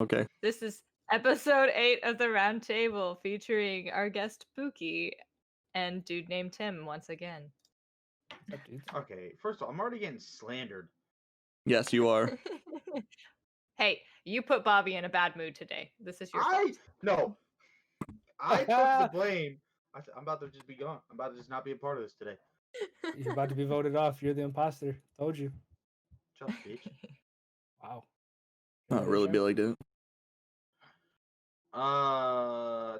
Okay. This is episode 8 of the Round Table featuring our guest Pookie and Dude Named Tim once again. What's up, dudes? Okay, first of all, I'm already getting slandered. Yes, you are. Hey, you put Bobby in a bad mood today. This is your fault. No, I took the blame. I'm about to just be gone. I'm about to just not be a part of this today. You're about to be voted off. You're the imposter. Told you. Shut up, bitch. Wow. Not really be like that.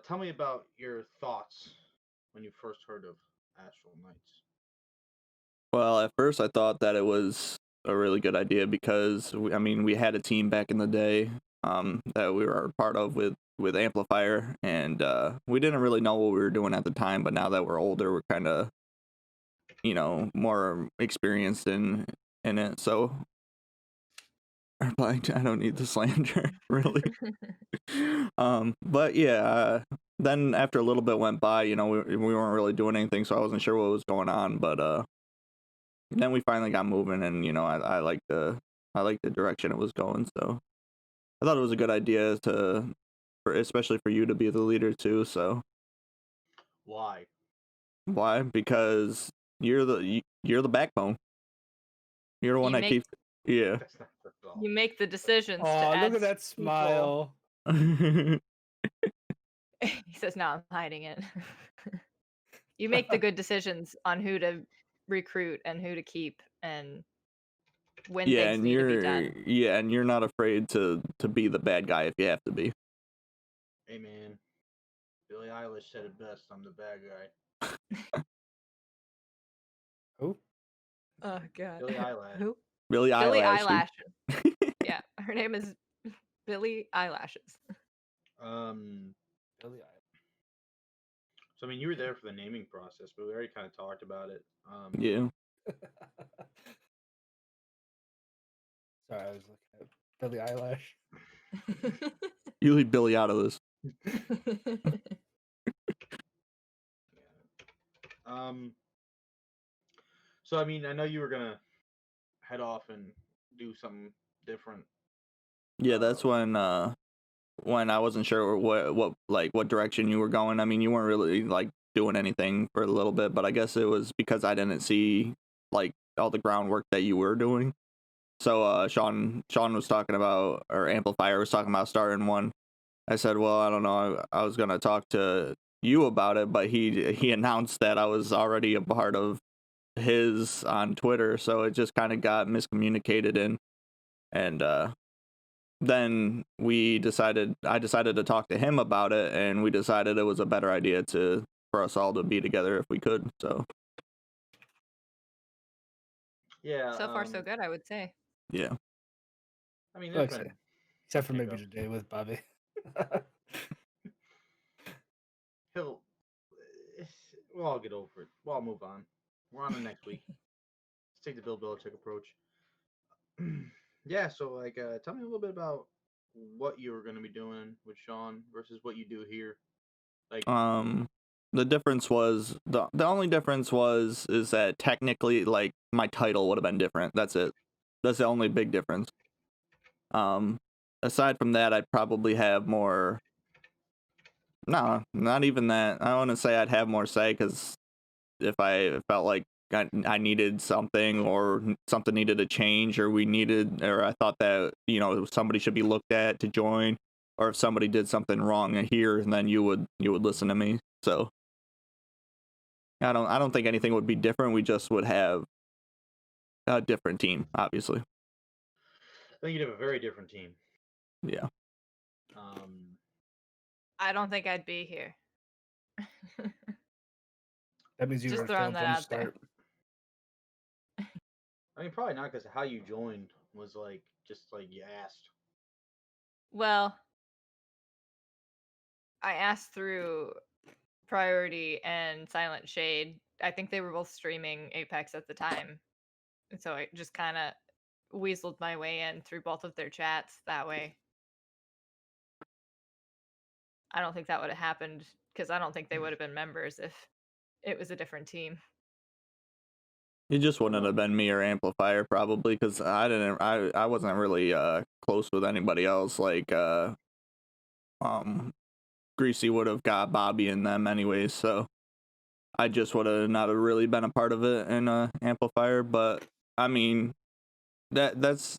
Tell me about your thoughts when you first heard of Astral Knights. Well, at first I thought that it was a really good idea because we had a team back in the day that we were part of with Amplifier, and we didn't really know what we were doing at the time, but now that we're older, we're kind of more experienced in it. So I don't need the slander really. But yeah, then after a little bit went by, we weren't really doing anything, so I wasn't sure what was going on, but then we finally got moving, and I like the direction it was going, so I thought it was a good idea especially for you to be the leader too. So Why? Because you're the backbone. You're the one that keeps. Yeah. That's not the fault. You make the decisions to Oh, add look at that smile. He says, "No, I'm hiding it." You make the good decisions on who to recruit and who to keep and when things need to be done. Yeah, and you're not afraid to be the bad guy if you have to be. Hey man, Billie Eilish said it best. I'm the bad guy. Who? Oh god. Billie Eilish. Who? Billie Billie Eyelash. Eyelash. Yeah, her name is Billie Eyelashes. Billie Eilish. So I mean, you were there for the naming process, but we already kind of talked about it. Yeah. Sorry, I was looking at Billie Eyelash. You leave Billy out of this. So I mean, I know you were gonna head off and do something different. Yeah, that's when I wasn't sure what direction you were going. I mean, you weren't really like doing anything for a little bit, but I guess it was because I didn't see like all the groundwork that you were doing. So Sean was talking about, or Amplifier was talking about starting one. I said, well, I don't know. I was gonna talk to you about it, but he announced that I was already a part of his on Twitter, so it just kind of got miscommunicated, and then I decided to talk to him about it, and we decided it was a better idea for us all to be together if we could. So Yeah. So far, so good, I would say. yeah. I mean, except for maybe today with Bobby. We'll all get over it. We'll all move on. We're on to next week. Let's take the Bill Belichick approach. Yeah, so like, tell me a little bit about what you were going to be doing with Sean versus what you do here. Like, the difference was the only difference is that technically, like, my title would have been different. That's it. That's the only big difference. Aside from that, I'd probably have more. No, not even that. I want to say I'd have more say, because if I felt like I needed something, or something needed to change, or I thought that somebody should be looked at to join, or if somebody did something wrong here, then you would listen to me. So I don't think anything would be different. We just would have a different team, obviously. I think you'd have a very different team. Yeah. I don't think I'd be here. That means you just were throwing that out start. there. I mean, probably not, because how you joined was just like you asked. Well, I asked through Priority and Silent Shade. I think they were both streaming Apex at the time. And so I just kind of weaseled my way in through both of their chats that way. I don't think that would have happened, because I don't think they would have been members if it was a different team. It just wouldn't have been me or Amplifier probably, because I wasn't really close with anybody else. Like Greasy would have got Bobby and them anyways, so I just would have not have really been a part of it in Amplifier. But I mean, that's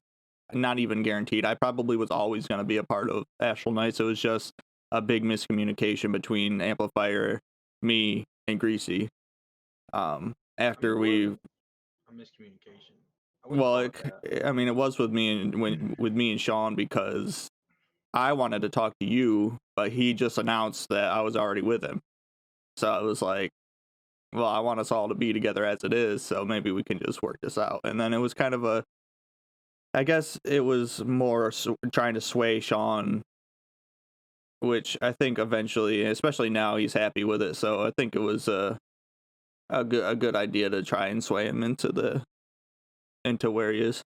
not even guaranteed. I probably was always going to be a part of Astral Knights. It was just a big miscommunication between Amplifier, me, and Greasy. After we, a miscommunication. I mean, it was with me and with me and Sean, because I wanted to talk to you, but he just announced that I was already with him. So I was like, well, I want us all to be together as it is, so maybe we can just work this out. And then it was kind of I guess it was more trying to sway Sean, which I think eventually, especially now, he's happy with it. So I think it was a good idea to try and sway him into where he is.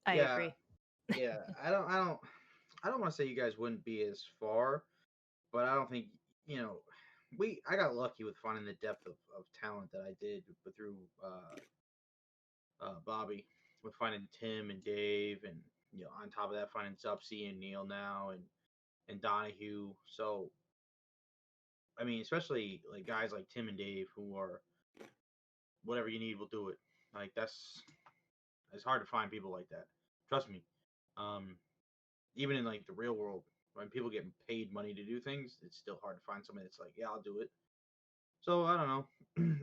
I agree. Yeah, I don't want to say you guys wouldn't be as far, but I don't think, I got lucky with finding the depth of talent that I did through Bobby, with finding Tim and Dave, and on top of that finding Zupsy and Neil now, and Donahue. So I mean, especially like guys like Tim and Dave, who are whatever you need, will do it. Like it's hard to find people like that. Trust me. Even in like the real world, when people get paid money to do things, it's still hard to find somebody that's like, yeah, I'll do it. So I don't know.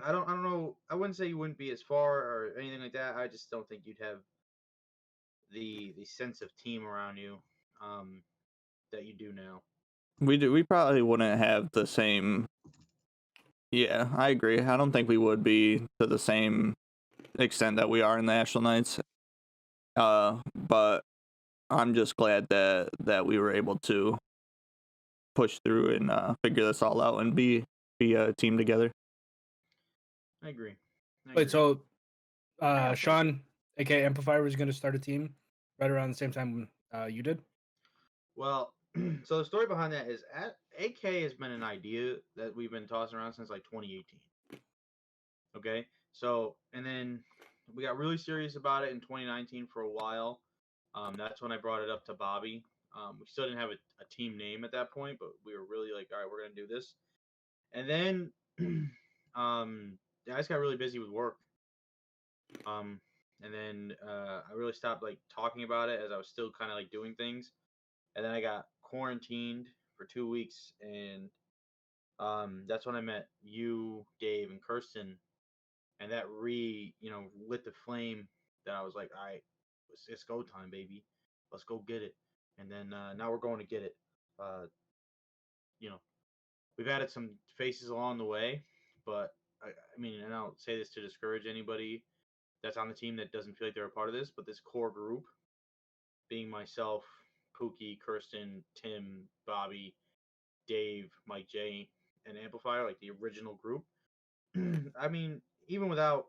I don't know. I wouldn't say you wouldn't be as far or anything like that. I just don't think you'd have the sense of team around you that you do now. We probably wouldn't have the same. Yeah, I agree. I don't think we would be to the same extent that we are in the Astral Knights. But I'm just glad that we were able to push through and figure this all out and be a team together. I agree. Wait, so Sean, aka Amplifier, was going to start a team right around the same time you did? Well, so the story behind that is AK has been an idea that we've been tossing around since like 2018. Okay, so and then we got really serious about it in 2019 for a while. That's when I brought it up to Bobby. We still didn't have a team name at that point, but we were really like, all right, we're gonna do this. And then, I just got really busy with work. And then I really stopped like talking about it as I was still kind of like doing things. And then I got quarantined for 2 weeks, and that's when I met you, Dave, and Kirsten, and that lit the flame. That I was like, all right, it's go time, baby. Let's go get it. And then now we're going to get it. You know, we've added some faces along the way, but I mean, and I don't say this to discourage anybody that's on the team that doesn't feel like they're a part of this, but this core group, being myself, Pookie, Kirsten, Tim, Bobby, Dave, Mike J, and Amplifier, like the original group. I mean, even without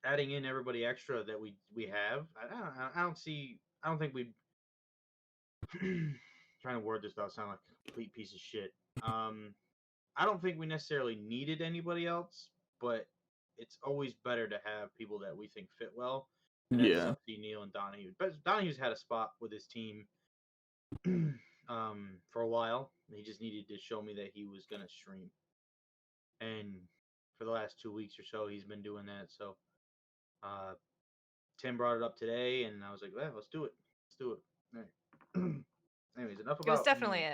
adding in everybody extra that we have, I don't think we'd trying to word this without sounding like a complete piece of shit. I don't think we necessarily needed anybody else, but it's always better to have people that we think fit well. And that's Zupsy, Neil, and Donahue. But Donahue's had a spot with his team for a while. He just needed to show me that he was gonna stream. And for the last 2 weeks or so, he's been doing that. So Tim brought it up today, and I was like, "Let's do it. Let's do it." All right. Anyways, enough about. It was definitely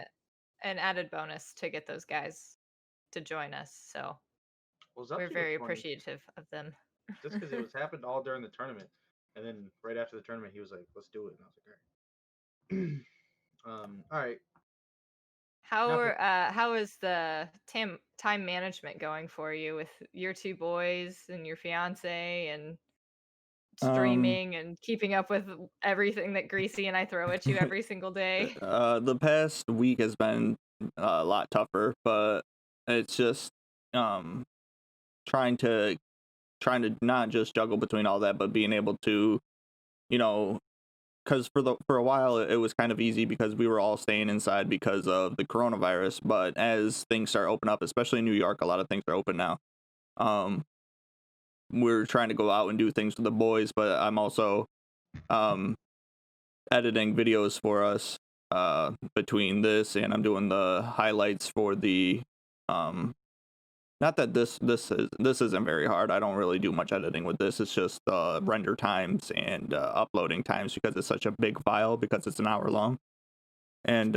an added bonus to get those guys to join us. So we're very appreciative of them. Just because it was happened all during the tournament, and then right after the tournament, he was like, "Let's do it," and I was like, "All right." All right. How is the time management going for you with your two boys and your fiance and streaming and keeping up with everything that Greasy and I throw at you every single day? The past week has been a lot tougher, but it's just trying to not just juggle between all that, but being able to, because for a while it was kind of easy because we were all staying inside because of the coronavirus. But as things start opening up, especially in New York, a lot of things are open now. we're trying to go out and do things with the boys, but I'm also editing videos for us between this, and I'm doing the highlights for the not that this isn't very hard. I don't really do much editing with this. It's just render times and uploading times, because it's such a big file, because it's an hour long. And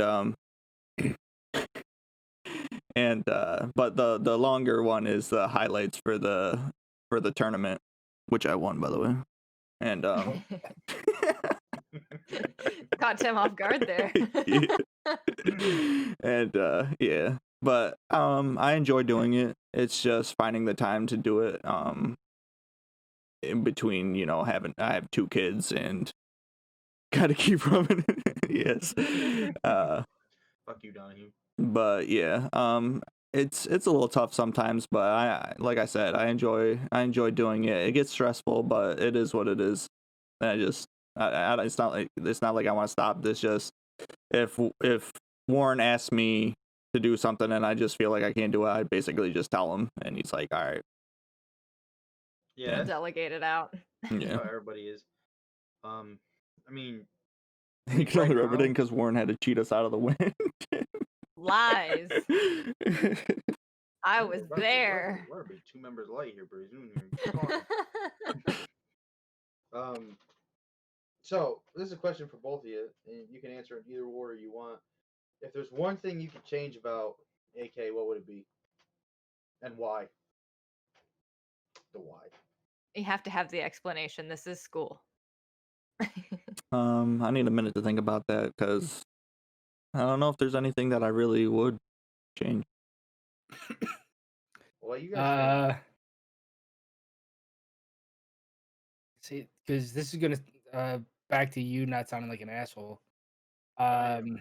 but the longer one is the highlights for the tournament, which I won, by the way. And Caught Tim off guard there. And yeah, but I enjoy doing it. It's just finding the time to do it in between, you know, I have 2 kids and gotta keep rubbing it. Yes. Fuck you, Donahue. But yeah, it's a little tough sometimes, but like I said, I enjoy doing it. It gets stressful, but it is what it is. And it's not like I want to stop this. Just if Warren asks me to do something and I just feel like I can't do it, I basically just tell him, and he's like, all right. Yeah, Delegate it out. that's Yeah. how everybody is. I mean, He can right only remember now- it because Warren had to cheat us out of the win. Lies. I was we're there. We're 2 members light here, pretty soon. So this is a question for both of you, and you can answer in either order you want. If there's one thing you could change about AK, what would it be, and why? The why. You have to have the explanation. This is school. I need a minute to think about that, because I don't know if there's anything that I really would change. Well, you guys. See, because this is gonna back to you not sounding like an asshole. I am.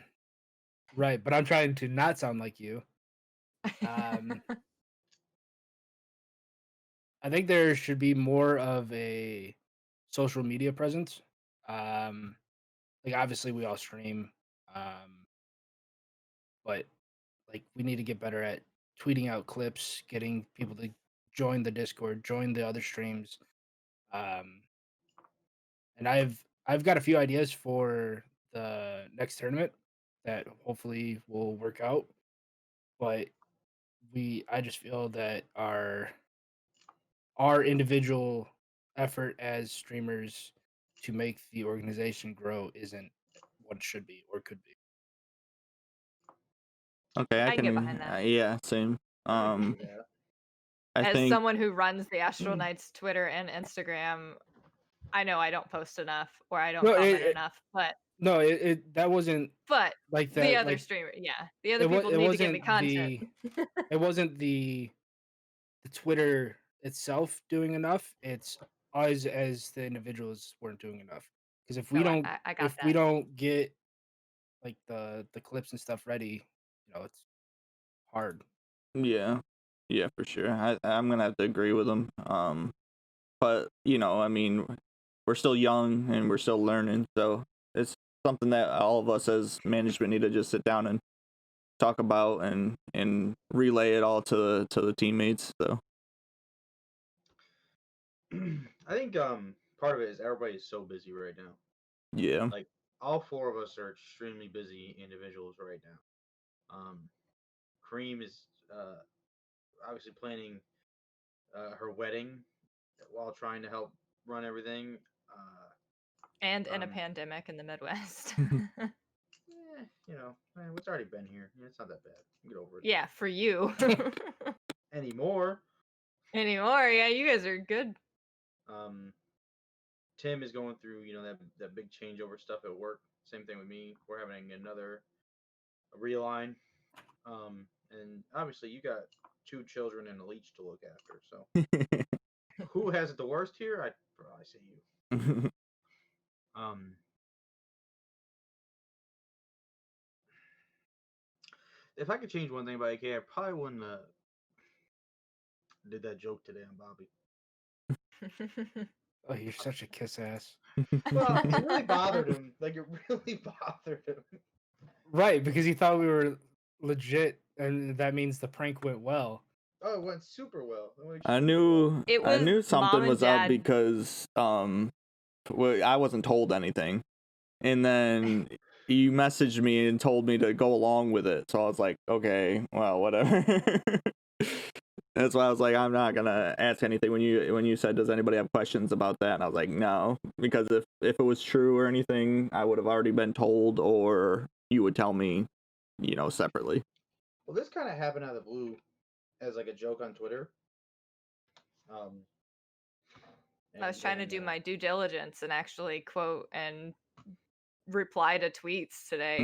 Right, but I'm trying to not sound like you. I think there should be more of a social media presence. Like obviously we all stream, but like we need to get better at tweeting out clips, getting people to join the Discord, join the other streams. And I've got a few ideas for the next tournament that hopefully will work out. But I just feel that our individual effort as streamers to make the organization grow isn't what it should be or could be. Okay, I can get behind that. Yeah, same. I agree with that. I As think someone who runs the Astral Knights Twitter and Instagram, I know I don't post enough or I don't comment enough, but No, that wasn't like that. the other like, streamer, yeah, the other people need to give me content. It wasn't the Twitter itself doing enough. It's us as the individuals weren't doing enough. Because if we No, don't, I got if that. we don't get like the clips and stuff ready, you know, it's hard. yeah, for sure. I'm gonna have to agree with him. But you know, I mean, we're still young and we're still learning, so it's something that all of us as management need to just sit down and talk about and relay it all to the teammates. So I think part of it is everybody is so busy right now. yeah, Like all 4 of us are extremely busy individuals right now. Cream is obviously planning her wedding while trying to help run everything. And in a pandemic in the Midwest. You know, it's already been here. It's not that bad. Get over it. Yeah, for you. Anymore. Yeah, you guys are good. Tim is going through, you know, that big changeover stuff at work. Same thing with me. We're having another realign. And obviously you got 2 children and a leech to look after. So who has it the worst here? I'd probably say you. If I could change one thing about AK, I probably wouldn't did that joke today on Bobby. Oh, you're such a kiss ass. Well, it really bothered him. Like it really bothered him. Right, because he thought we were legit, and that means the prank went well. Oh, it went super well. It went I extremely well. knew It I was knew something mom and was up dad. because well, I wasn't told anything, and then you messaged me and told me to go along with it. So I was like, okay, well, whatever. That's why I was like, I'm not gonna ask anything when you said, does anybody have questions about that? And I was like, no, because if it was true or anything, I would have already been told, or you would tell me, separately. Well, this kind of happened out of the blue as like a joke on Twitter. Um, I was and trying to then do my due diligence and actually quote and reply to tweets today.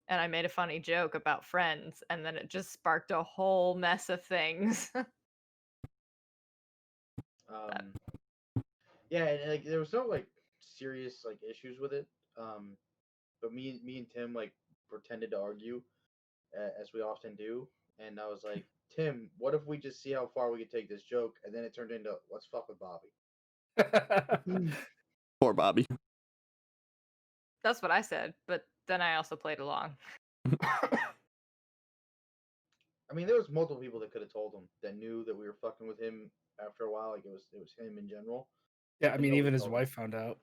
And I made a funny joke about Friends, and then it just sparked a whole mess of things. yeah, and like there was no like serious like issues with it. But me and Tim like pretended to argue as we often do, and I was like, Tim, what if we just see how far we could take this joke? And then it turned into let's fuck with Bobby. Poor Bobby. That's what I said, but then I also played along. I mean, there was multiple people that could have told him that knew that we were fucking with him after a while. Like it was him in general. Yeah, I And mean, nobody even his told him. wife found out.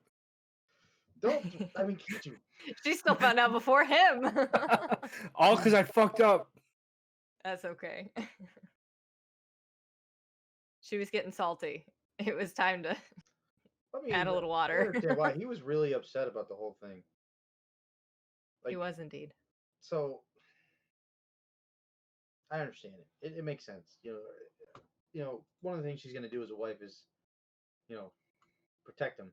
I mean, can't you? She still found out before him. All because I fucked up. That's okay. She was getting salty. It was time to I mean, add a little I water. understand why he was really upset about the whole thing. He was indeed. So I understand it. It makes sense. One of the things she's gonna do as a wife is, protect him.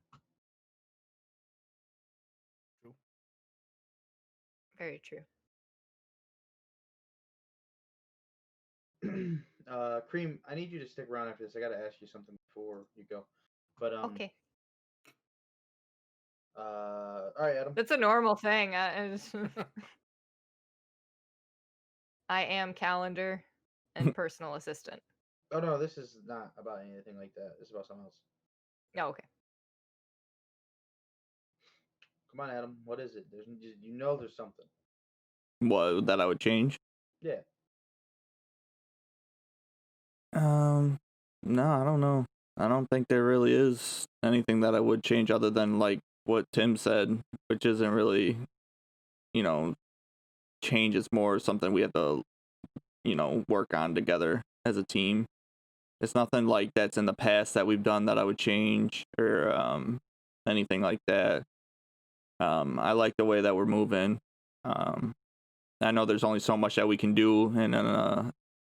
Very true. Cream, I need you to stick around after this. I gotta ask you something before you go. But Okay. all right, Adam. That's a normal thing. I am calendar and personal assistant. Oh no, this is not about anything like that. This is about something else. Oh, okay. Come on, Adam. What is it? There's something. What that I would change? Yeah. No, I don't know. I don't think there really is anything that I would change other than like what Tim said, which isn't really, change. It's more something we have to, work on together as a team. It's nothing like that's in the past that we've done that I would change or anything like that. I like the way that we're moving. I know there's only so much that we can do in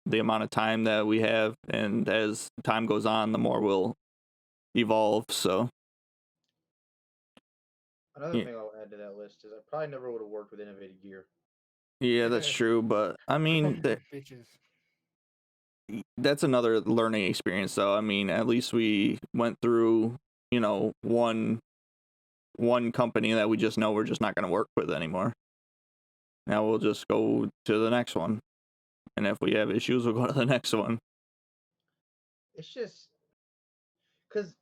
the amount of time that we have, and as time goes on, the more we'll evolve. So Another thing I'll add to that list is I probably never would have worked with Innovative Gear. yeah, that's true. But I mean, Bitches. that's another learning experience. So I mean, at least we went through, one company that we just know we're just not going to work with anymore. Now we'll just go to the next one, and if we have issues, we'll go to the next one. It's just because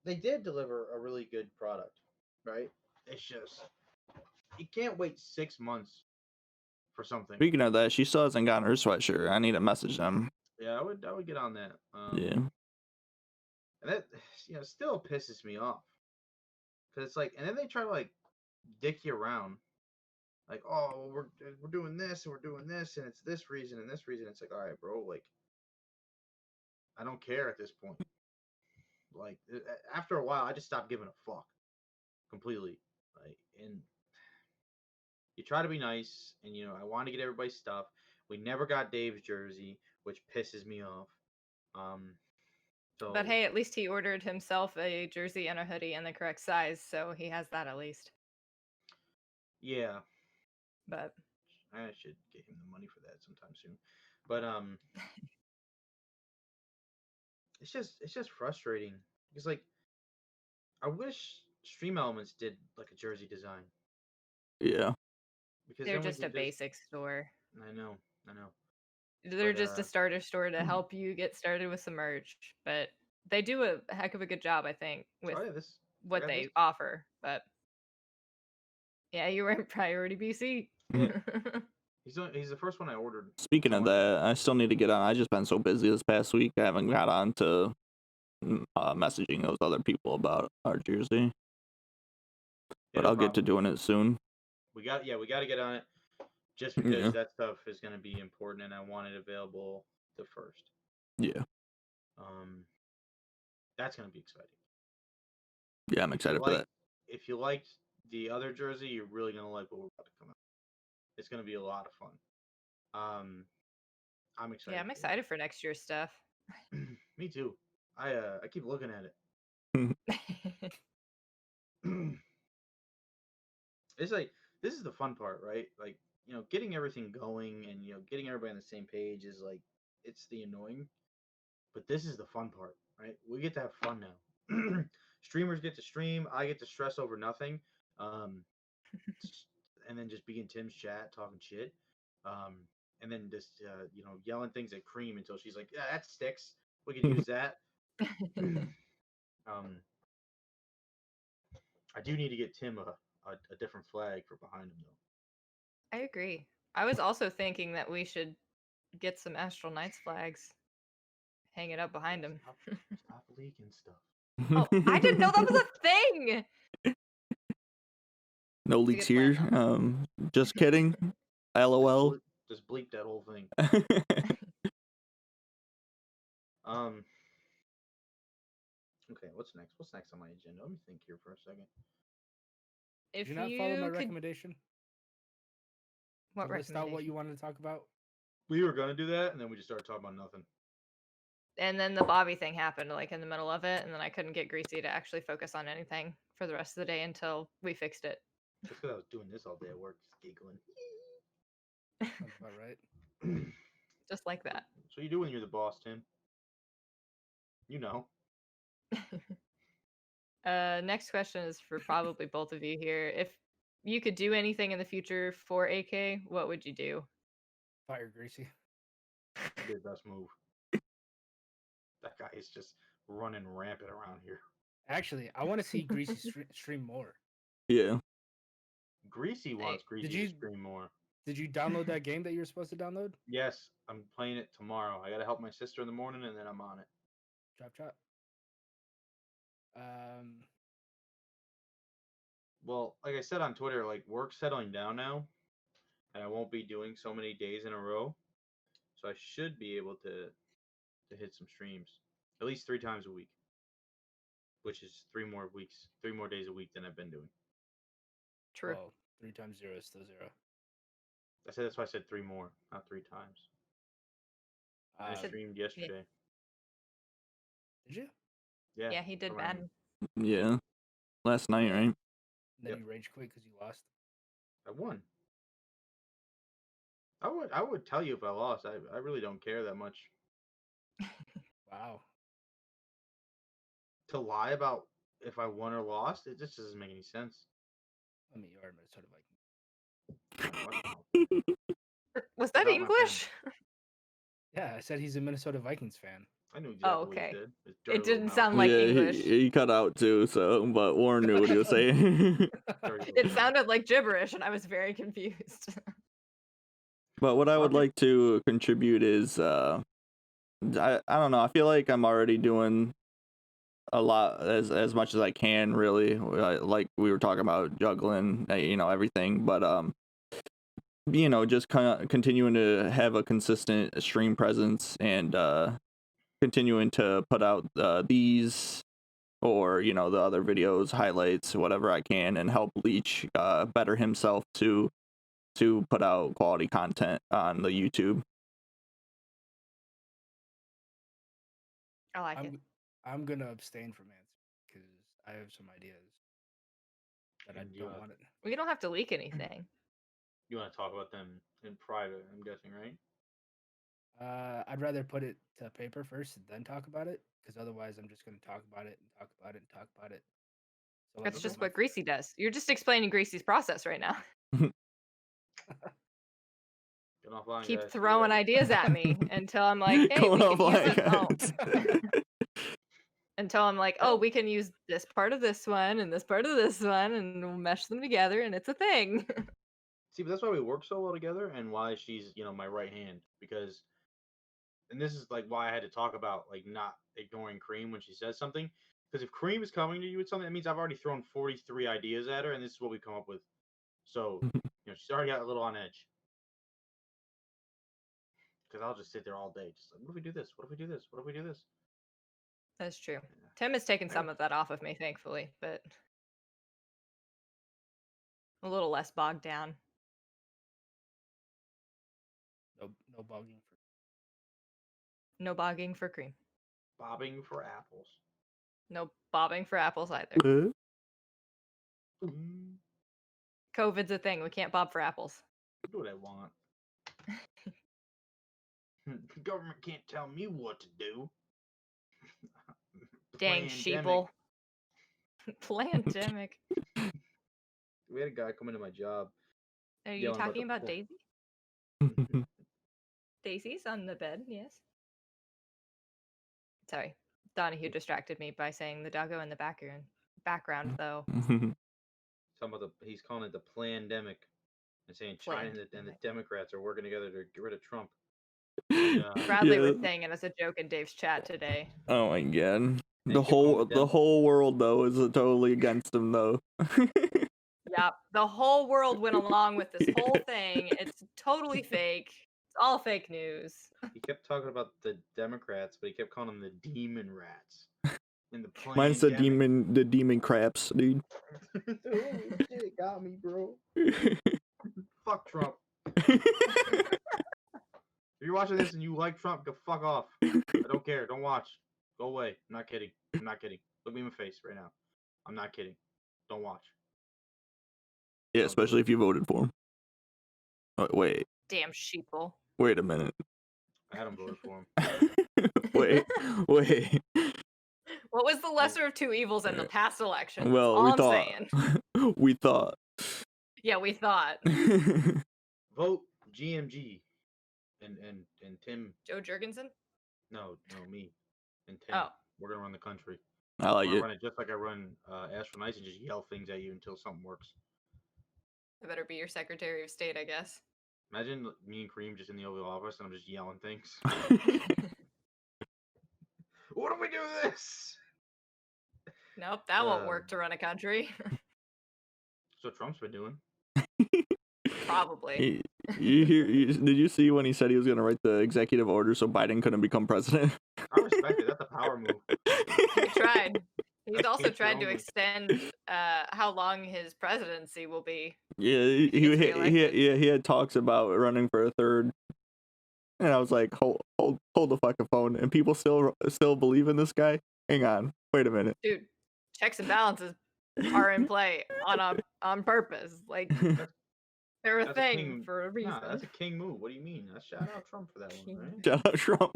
they did deliver a really good product, right? It's just you can't wait 6 months for something. Speaking of that, she still hasn't gotten her sweatshirt. I need to message them. Yeah, I would get on that. Yeah. And that still pisses me off because it's like, and then they try to like dick you around, like, oh, we're doing this and we're doing this and it's this reason and this reason. It's like, all right, bro, like, I don't care at this point. Like, after a while, I just stopped giving a fuck completely. Like, and you try to be nice, and I want to get everybody's stuff. We never got Dave's jersey, which pisses me off. But hey, at least he ordered himself a jersey and a hoodie in the correct size, so he has that at least. Yeah. But I should get him the money for that sometime soon. But it's just frustrating because like I wish Stream Elements did like a jersey design. Yeah. Because they're just a basic store. I know. They're just a starter store to help you get started with some merch, but they do a heck of a good job, I think, with what they offer. But yeah, you were in Priority BC. Yeah. He's the first one I ordered. Speaking of that, I still need to get on. I just been so busy this past week. I haven't got on to messaging those other people about our jersey, but no I'll get to problem. doing it soon. We got to get on it, just because that stuff is going to be important, and I want it available the first. Yeah. That's going to be exciting. Yeah, I'm excited for that. If you liked the other jersey, you're really going to like what we're about to come out. It's going to be a lot of fun. I'm excited. Yeah, I'm excited for next year's stuff. Me too. I keep looking at it. It's like, this is the fun part, right? Like, getting everything going and getting everybody on the same page is like, it's the annoying, but this is the fun part, right? We get to have fun now. Streamers get to stream. I get to stress over nothing, and then just be in Tim's chat talking shit, and then just yelling things at Cream until she's like, "Yeah, that sticks. We could use that." I do need to get Tim a different flag for behind him though. I agree. I was also thinking that we should get some Astral Knights flags, hang it up behind him. Stop leaking stuff. Oh, I didn't know that was a thing. No leaks here. Just kidding. LOL. Just bleep that whole thing. Okay, what's next? What's next on my agenda? Let me think here for a second. If Did you not follow my recommendation? What recommendation? List out what you wanted to talk about. We were gonna do that, and then we just started talking about nothing. And then the Bobby thing happened, like in the middle of it, and then I couldn't get Greasy to actually focus on anything for the rest of the day until we fixed it. Just because I was doing this all day at work, just giggling. That's about right. Just like that. So you do when you're the boss, Tim. You know. Next question is for probably both of you here. If you could do anything in the future for AK, what would you do? Fire Greasy. That'd be the best move. That guy is just running rampant around here. Actually, I want to see Greasy stream more. Yeah. Greasy wants Greasy to stream more. Did you download that game that you were supposed to download? Yes, I'm playing it tomorrow. I gotta help my sister in the morning, and then I'm on it. Chop. Well, like I said on Twitter, like, work's settling down now, and I won't be doing so many days in a row, so I should be able to hit some streams at least 3 times a week, which is 3 more days a week than I've been doing. True. Well, 3 times 0 is still 0. That's why I said 3 more, not 3 times. I streamed yesterday. Did you? Yeah. Yeah, he did Madden. Yeah. Last night, right? And then you rage quit because you lost. I won. I would tell you if I lost. I really don't care that much. Wow. To lie about if I won or lost, it just doesn't make any sense. I mean, you are a Minnesota Viking. Was that English? Yeah, I said he's a Minnesota Vikings fan. I knew exactly what he did. It didn't sound like English. He cut out too, but Warren knew what he was saying. It sounded like gibberish, and I was very confused. But what I would like to contribute is, I don't know. I feel like I'm already doing a lot, as much as I can, really. Like we were talking about juggling, everything. But just continuing to have a consistent stream presence and continuing to put out these or the other videos, highlights, whatever I can, and help Leech better himself to put out quality content on the YouTube. I like it. I'm gonna abstain from answering because I have some ideas that I don't want it. We don't have to leak anything. You want to talk about them in private, I'm guessing, right? I'd rather put it to paper first and then talk about it, because otherwise I'm just going to talk about it and talk about it and talk about it. So that's just what Greasy does. You're just explaining Greasy's process right now. Keep throwing ideas at me until I'm like, hey, we can use it. Until I'm like, oh, we can use this part of this one and this part of this one, and we'll mesh them together, and it's a thing. See, but that's why we work so well together, and why she's my right hand, because, and this is like why I had to talk about like not ignoring Cream when she says something, because if Cream is coming to you with something, that means I've already thrown 43 ideas at her, and this is what we come up with. So she's already got a little on edge. Because I'll just sit there all day, just like, what if we do this? What if we do this? What if we do this? That's true. Tim has taken some of that off of me, thankfully, but a little less bogged down. No bogging for. No bogging for Cream. Bobbing for apples. No bobbing for apples either. Mm, COVID's a thing. We can't bob for apples. do what I want. The government can't tell me what to do. Dang sheeple. Plandemic. We had a guy come into my job. Are you yelling about talking the about poor- Daisy? Daisy's on the bed, yes. Sorry. Donahue distracted me by saying the doggo in the background though. He's calling it the plandemic, and saying China and the Democrats are working together to get rid of Trump. And, Bradley was saying it as a joke in Dave's chat today. Oh my god. They The kept calling whole them- the whole world though is totally against him though. Yep. The whole world went along with this whole thing. It's totally fake. It's all fake news. He kept talking about the Democrats, but he kept calling them the demon rats. In the Mine's the demon craps, dude. Holy shit, got me, bro. Fuck Trump. If you're watching this and you like Trump, go fuck off. I don't care. Don't watch. Go away. I'm not kidding. I'm not kidding. Look me in my face right now. I'm not kidding. Don't watch. Yeah, especially if you voted for him. Oh, wait, Damn sheeple. wait a minute. I had him voted for him. wait. What was the lesser of two evils in the past election? That's Well, all we I'm thought. saying. We thought. Yeah, we thought. Vote GMG and Tim. Joe Jurgensen? No, me and Tim. Oh. We're gonna run the country. I like We're it. gonna run it just like I run Astro Nice and just yell things at you until something works. I better be your Secretary of State, I guess. Imagine me and Kareem just in the Oval Office and I'm just yelling things. What if we do this? Nope, that won't work to run a country. That's what Trump's been doing. Probably. Did you see when he said he was going to write the executive order so Biden couldn't become president? I respect it. That's a power move. He tried. He's That's also cancer tried to only. extend how long his presidency will be. Yeah, He's reelected. he had talks about running for a third, and I was like, hold the fucking phone. And people still believe in this guy. Hang on, wait a minute. Dude, checks and balances are in play on purpose. Like they're a That's thing king- for a reason. Nah, that's a king move. What do you mean? Shout out Trump for that one, right? Shout out Trump.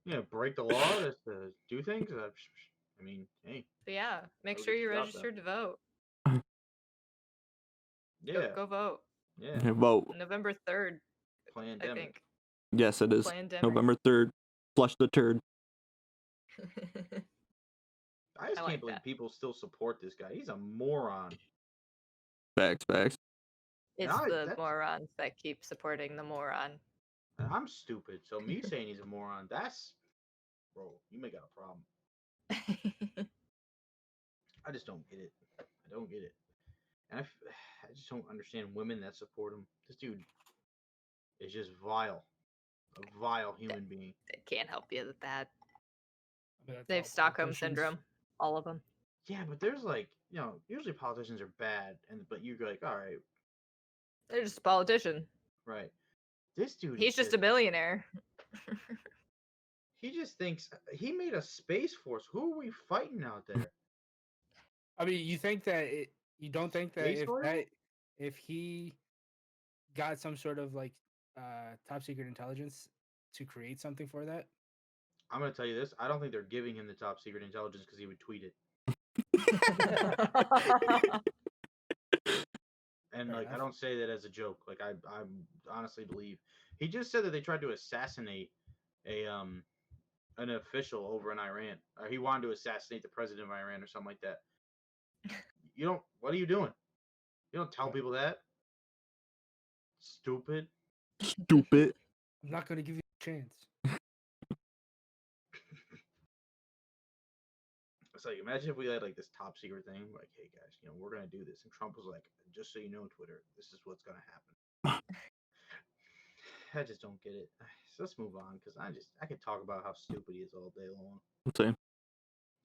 Yeah, break the law just to do things. I mean, hey, But yeah, make Go sure get you're your job registered to vote. yeah, Go vote. yeah. Vote. November 3rd, I Plandemic. think. Yes, it is. Plandemic. November 3rd. Flush the turd. I just I like can't believe that. people still support this guy. He's a moron. Facts. It's I- the that's- morons that keep supporting the moron. And I'm stupid, so me saying he's a moron, that's, bro, you may got a problem. I just don't get it. I don't get it. And I just don't understand women that support him. This dude is just vile. A vile human being. They can't help you with that. I mean, that's They have all Stockholm politicians. syndrome. All of them. Yeah, but there's like, usually politicians are bad, but you're like, all right, They're just a politician. right. This dude He's is just a billionaire. he just thinks he made a space force. Who are we fighting out there? I mean, you think that you don't think that Space oil? if he got some sort of like top secret intelligence to create something for that? I'm gonna tell you this. I don't think they're giving him the top secret intelligence because he would tweet it. And Fair like, I enough. don't say that as a joke. Like, I honestly believe he just said that they tried to assassinate an official over in Iran. He wanted to assassinate the president of Iran or something like that. What are you doing? You don't tell people that. Stupid. Stupid. I'm not gonna give you a chance. It's like, imagine if we had like this top secret thing, like, hey guys, we're gonna do this, and Trump was like, just so you know, Twitter, this is what's gonna happen. I just don't get it. So let's move on, because I could talk about how stupid he is all day long. Same.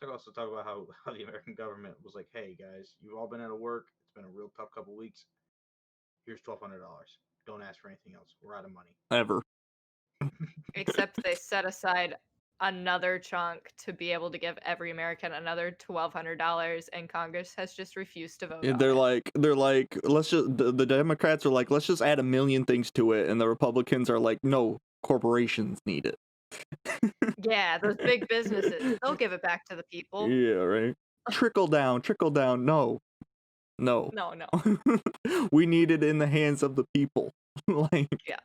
I could also talk about how the American government was like, hey guys, you've all been out of work. It's been a real tough couple weeks. Here's $1,200. Don't ask for anything else. We're out of money. Ever. Except they set aside another chunk to be able to give every American another $1,200, and Congress has just refused to vote. They're on it. like, let's just, the Democrats are like, let's just add a million things to it, and the Republicans are like, no, corporations need it. Yeah, those big businesses, they'll give it back to the people. Yeah, right. Trickle down. No. No. We need it in the hands of the people. Like, Yeah.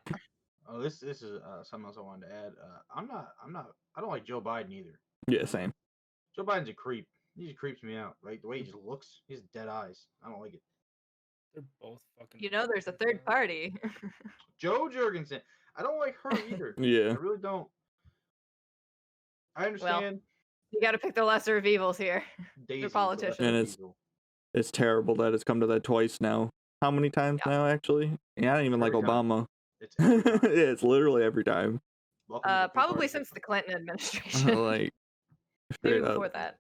Oh, this is something else I wanted to add. I don't like Joe Biden either. yeah, same. Joe Biden's a creep. He just creeps me out, right? The way he just looks, he has dead eyes. I don't like it. They're both fucking. There's a third party. Joe Jurgensen. I don't like her either. Yeah. I really don't. I understand. You got to pick the lesser of evils here. Daisy is the politicians. lesser And of evil. It's terrible that it's come to that twice now. How many times Yeah. now, actually? Yeah, I don't even like Every time. Obama. It's every time. Yeah, it's literally every time. Welcome to the Probably Tea Party. since the Clinton administration. Like, Maybe straight up. before that.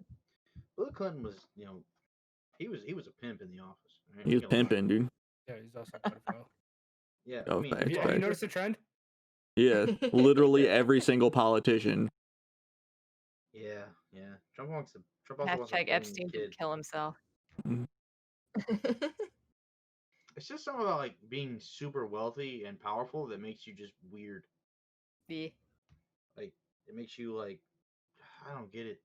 Bill Clinton was, he was a pimp in the office. Right? He was Ain't gonna lie. pimping, dude. Yeah, he's also a pedophile. Yeah. Oh, I mean, facts, Have you facts. noticed the trend? Yeah, literally every single politician. yeah. Trump also wants to Hashtag bully Epstein the didn't kid. kill himself. Mhm. It's just something about like being super wealthy and powerful that makes you just weird. Yeah. Like it makes you like, I don't get it.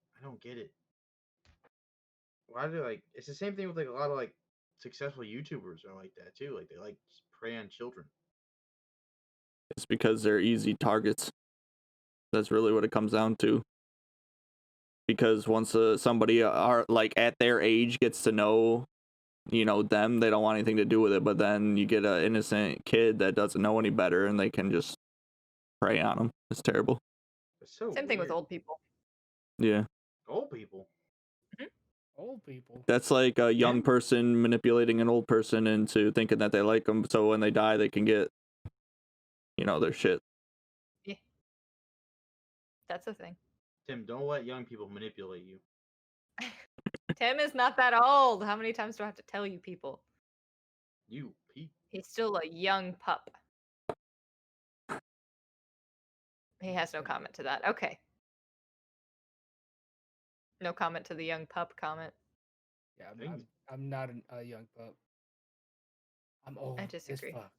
Why do it's the same thing with like a lot of like successful YouTubers are like that too. Like they like prey on children. It's because they're easy targets. That's really what it comes down to. Because once somebody are like at their age gets to know, them, they don't want anything to do with it. But then you get an innocent kid that doesn't know any better, and they can just prey on them. It's terrible. It's so Same thing with weird. old people. Yeah, Old people. Old people. that's like a young Yeah. person manipulating an old person into thinking that they like them. So when they die, they can get, their shit. That's a thing. Tim, don't let young people manipulate you. Tim is not that old. How many times do I have to tell you people? You Pete. He's still a young pup. He has no comment to that. Okay. No comment to the young pup comment. Yeah, Dang. I'm not a young pup. I'm old. I as disagree. fuck.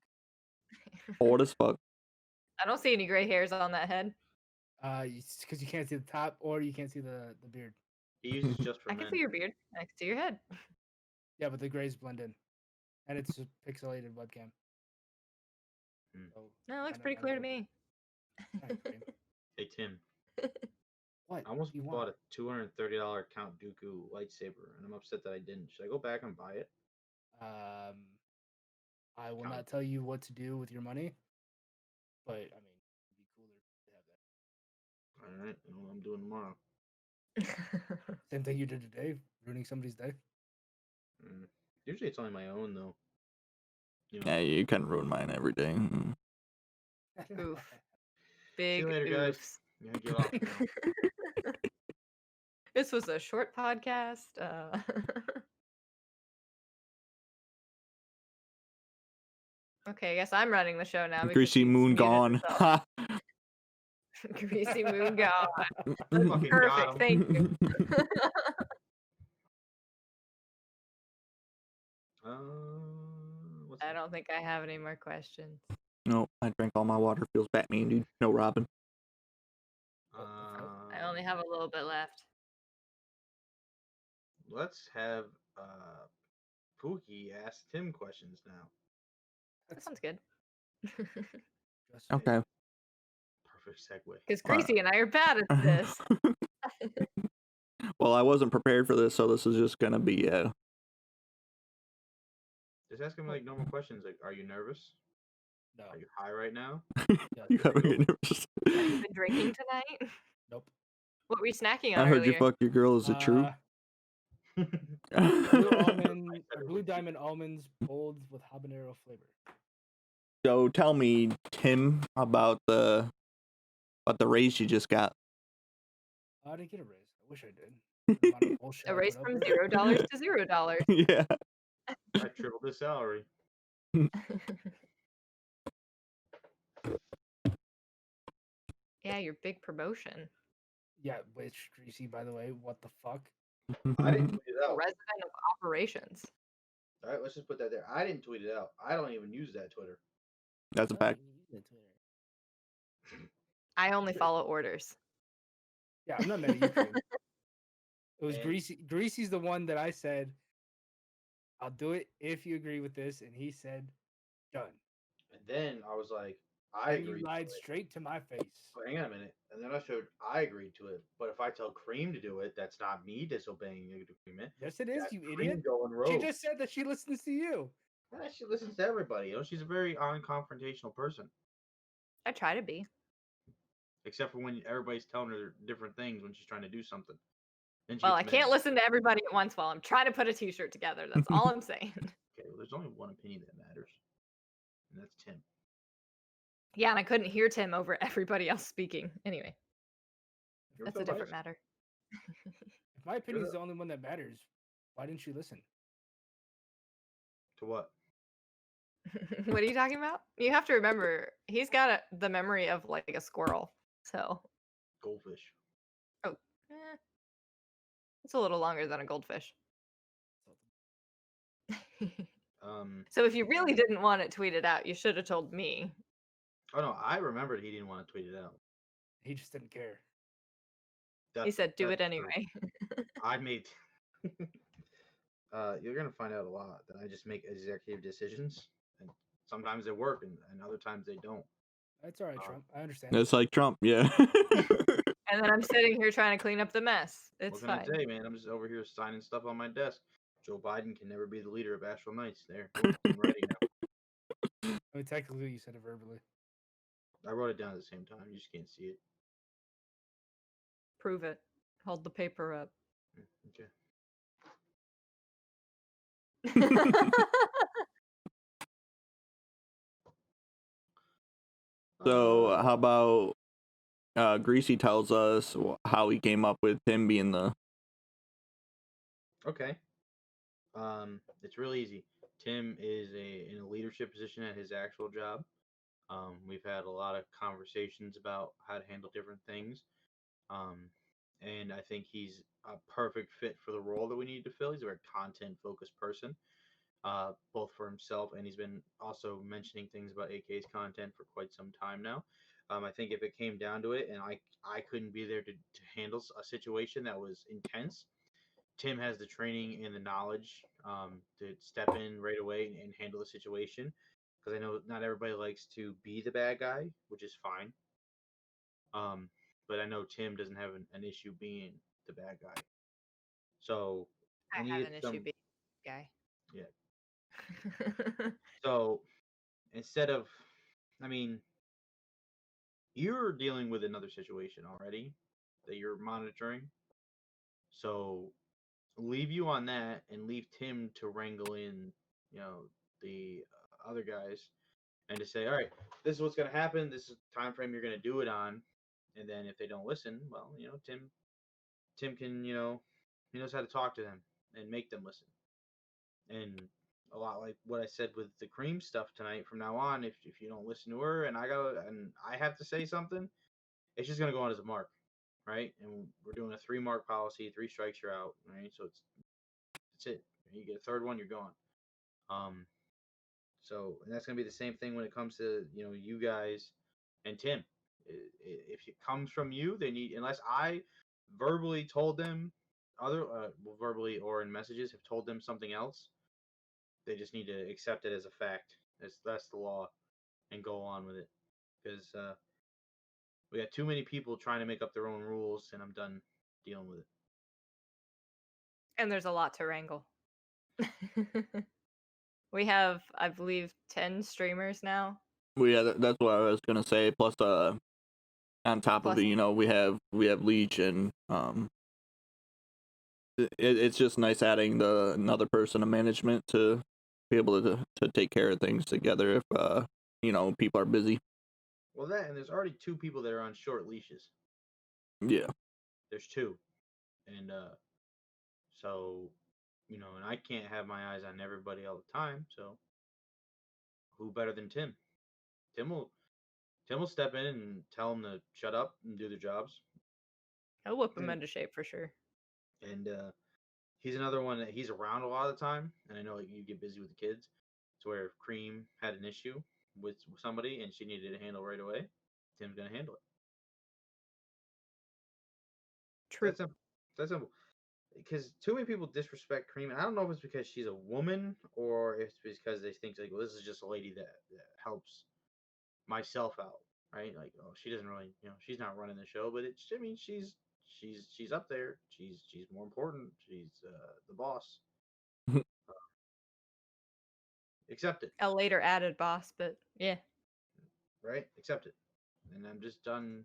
Old as fuck. I don't see any gray hairs on that head. Because you can't see the top or you can't see the beard. He uses just for I men. can see your beard. I can see your head. Yeah, but the grays blend in, and it's a pixelated webcam. Hmm. So No, it looks kinda pretty clear to blurry. me. Alright, Graham. Hey Tim, What? I almost do you bought want? a $230 Count Dooku lightsaber, and I'm upset that I didn't. Should I go back and buy it? I will Count. not tell you what to do with your money, but I mean, it'd be cooler to have that. All right, I know what I'm doing tomorrow. Same thing you did today, ruining somebody's day. Usually it's only my own though. Yeah, you can ruin mine every day. Oof. See Big you later, guys. oofs. I'm gonna get off now. This was a short podcast. Okay, I guess I'm running the show now. because Greasy she's moon muted gone. herself. Greasy moon gone. Fucking got Perfect. him. Thank you. What's I that? don't think I have any more questions. No, I drank all my water. Feels Batman, dude. No Robin. I only have a little bit left. Let's have Pookie ask Tim questions now. That sounds good. Just saying. Okay. Perfect segue. Because Greasy and I are bad at this. Well, I wasn't prepared for this, so this is just gonna be This Just ask him like normal questions, like, "Are you nervous? No. Are you high right now?" Yeah. You having Nope. a nervous- Have you been drinking tonight? Nope. What were you snacking I on heard earlier? you fuck your girl. Is it true? Blue almond said or it blue would be. diamond almonds bold with habanero flavor. So tell me, Tim, about the raise you just got. I didn't get a raise. I wish I did. The amount of bullshit A I raise put up from with. $0 to $0. Yeah. I tripled his salary. Yeah, your big promotion. Yeah, which Greasy, by the way, what the fuck? I didn't tweet it out. President of operations. All right, let's just put that there. I didn't tweet it out. I don't even use that Twitter. That's a fact. I only follow orders. Yeah, I'm not mad at you, Cream. It was And- Greasy. Greasy's the one that I said, I'll do it if you agree with this. And he said, done. And then I was like, I And you agreed. lied straight to my face. Oh, hang on a minute. And then I showed I agreed to it. But if I tell Cream to do it, that's not me disobeying the agreement. Yes, it is, That's you Cream idiot. going She rogue. just said that she listens to you. Yeah, she listens to everybody. You know, she's a very unconfrontational person. I try to be. Except for when everybody's telling her different things when she's trying to do something. Then she Well, I gets mad. can't listen to everybody at once while I'm trying to put a t-shirt together. That's all I'm saying. Okay, well, there's only one opinion that matters. And that's Tim. Yeah, and I couldn't hear Tim over everybody else speaking. Anyway, You're that's so a different biased. matter. If my opinion is the only one that matters, why didn't you listen? To what? What are you talking about? You have to remember, he's got the memory of like a squirrel. So, Goldfish. it's a little longer than a goldfish. So if you really didn't want it tweeted out, you should have told me. Oh no, I remembered he didn't want to tweet it out. He just didn't care. He said, "Do it that's true. anyway." I made. You're gonna find out a lot that I just make executive decisions, and sometimes they work, and other times they don't. That's all right, Trump. I understand. It's like Trump, yeah. And then I'm sitting here trying to clean up the mess. It's What can I fine. say, man? I'm just over here signing stuff on my desk. Joe Biden can never be the leader of Asheville Knights. There, boom, it's in writing now. I mean, technically, you said it verbally. I wrote it down at the same time. You just can't see it. Prove it. Hold the paper up. Okay. So how about Greasy tells us how he came up with Tim being the. Okay. It's real easy. Tim is in a leadership position at his actual job. We've had a lot of conversations about how to handle different things. And I think he's a perfect fit for the role that we need to fill. He's a very content focused person, both for himself, and he's been also mentioning things about AK's content for quite some time now. I think if it came down to it and I couldn't be there to handle a situation that was intense, Tim has the training and the knowledge to step in right away and handle the situation. Because I know not everybody likes to be the bad guy, which is fine. But I know Tim doesn't have an issue being the bad guy. So I have needed an some issue being a guy. Yeah. So instead of, I mean, you're dealing with another situation already that you're monitoring. So leave you on that and leave Tim to wrangle in, the other guys and to say, all right, this is what's going to happen. This is the time frame you're going to do it on. And then if they don't listen, well, Tim can, he knows how to talk to them and make them listen. And a lot like what I said with the Cream stuff tonight, from now on, if you don't listen to her and I have to say something, it's just going to go on as a mark. Right. And we're doing a 3-mark policy, 3 strikes, you're out. Right. So that's it. You get a third one, you're gone. So, and that's going to be the same thing when it comes to, you guys and Tim. If it comes from you, unless I verbally told them verbally or in messages have told them something else, they just need to accept it as a fact. That's the law and go on with it. Because we got too many people trying to make up their own rules, and I'm done dealing with it. And there's a lot to wrangle. We have, I believe, 10 streamers now. Well, yeah, that's what I was gonna say. Plus, on top of Plus- it, we have Leech, and it's just nice adding another person of management to be able to take care of things together if people are busy. Well, that and there's already 2 people that are on short leashes. Yeah. There's 2, and so and I can't have my eyes on everybody all the time. So who better than Tim? Tim will step in and tell them to shut up and do their jobs. He'll whip him into shape for sure. And he's another one that he's around a lot of the time. And I know you get busy with the kids. It's where if Cream had an issue with somebody and she needed to handle right away, Tim's gonna handle it. True. That's simple. Because too many people disrespect Cream, and I don't know if it's because she's a woman or if it's because they think like, well, this is just a lady that helps myself out, right? Like, oh, she doesn't really, she's not running the show, but she's up there. She's more important. She's the boss. Accept it, A later added boss, but yeah. right? Accept it. And I'm just done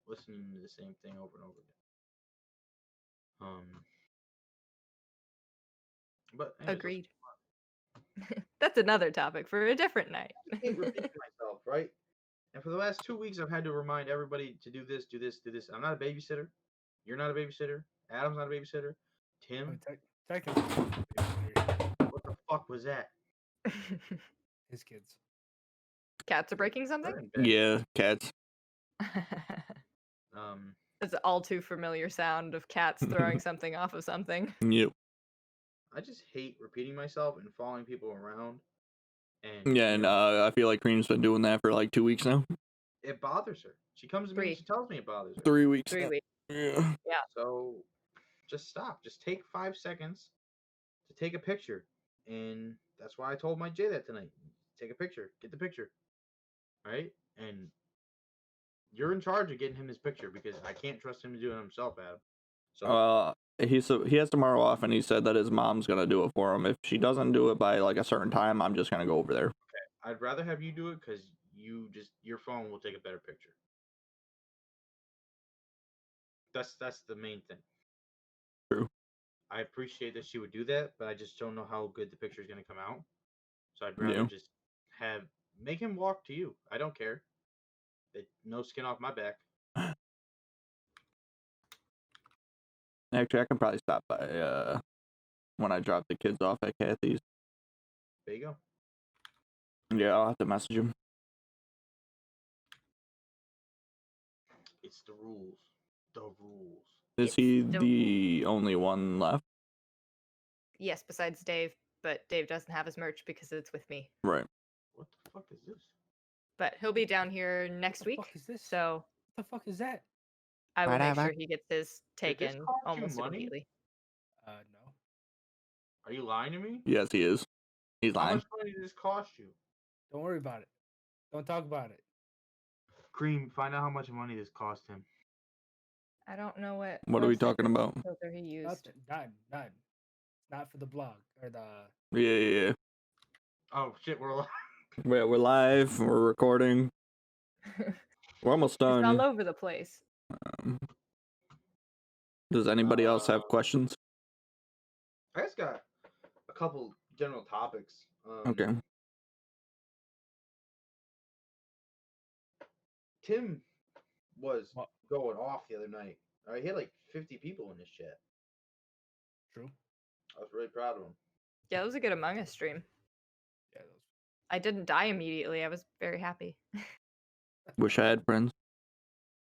listening to the same thing over and over again. But anyways, Agreed. That's another topic for a different night. I hate repeating myself, right? And for the last 2 weeks, I've had to remind everybody to do this, do this, do this. I'm not a babysitter. You're not a babysitter. Adam's not a babysitter. Tim, Technically, what the fuck was that? his kids. Cats are breaking They're something? in bed. Yeah, cats. It's an all too familiar sound of cats throwing something off of something. Yep. I just hate repeating myself and following people around. And Yeah, and I feel like Cream's been doing that for like 2 weeks now. it bothers her. She comes to me 3. and she tells me it bothers her. 3 weeks. 3 weeks. Yeah. So just stop. Just take 5 seconds to take a picture. And that's why I told my Jay that tonight. Take a picture. Get the picture. Right? And you're in charge of getting him his picture because I can't trust him to do it himself, Adam. So He has tomorrow off, and he said that his mom's gonna do it for him. If she doesn't do it by like a certain time, I'm just gonna go over there. okay, I'd rather have you do it because your phone will take a better picture. That's the main thing. True. I appreciate that she would do that, but I just don't know how good the picture is gonna come out. So I'd rather just make him walk to you. I don't care. No skin off my back. Actually, I can probably stop by when I drop the kids off at Kathy's. There you go. Yeah, I'll have to message him. It's the rules. The rules. Is he the only one left? Yes, besides Dave, but Dave doesn't have his merch because it's with me. Right. What the fuck is this? But he'll be down here next week. What the fuck is this? So What the fuck is that? I will make Whatever. sure he gets his Did this taken cost you almost money? immediately. No. Are you lying to me? Yes, he is. He's How lying. much money did this cost you? Don't worry about it. Don't talk about it. Cream, find out how much money this cost him. I don't know what. What are we website talking about? filter he used. None. It's not for the blog or the. Yeah. Oh shit, we're alive. We're live. We're recording. We're almost It's all done. over the place. Does anybody else have questions? I just got a couple general topics. Okay. Tim was What? going off the other night. All right, he had like 50 people in his chat. True. I was really proud of him. Yeah, it was a good Among Us stream. Yeah. I didn't die immediately. I was very happy. Wish I had friends.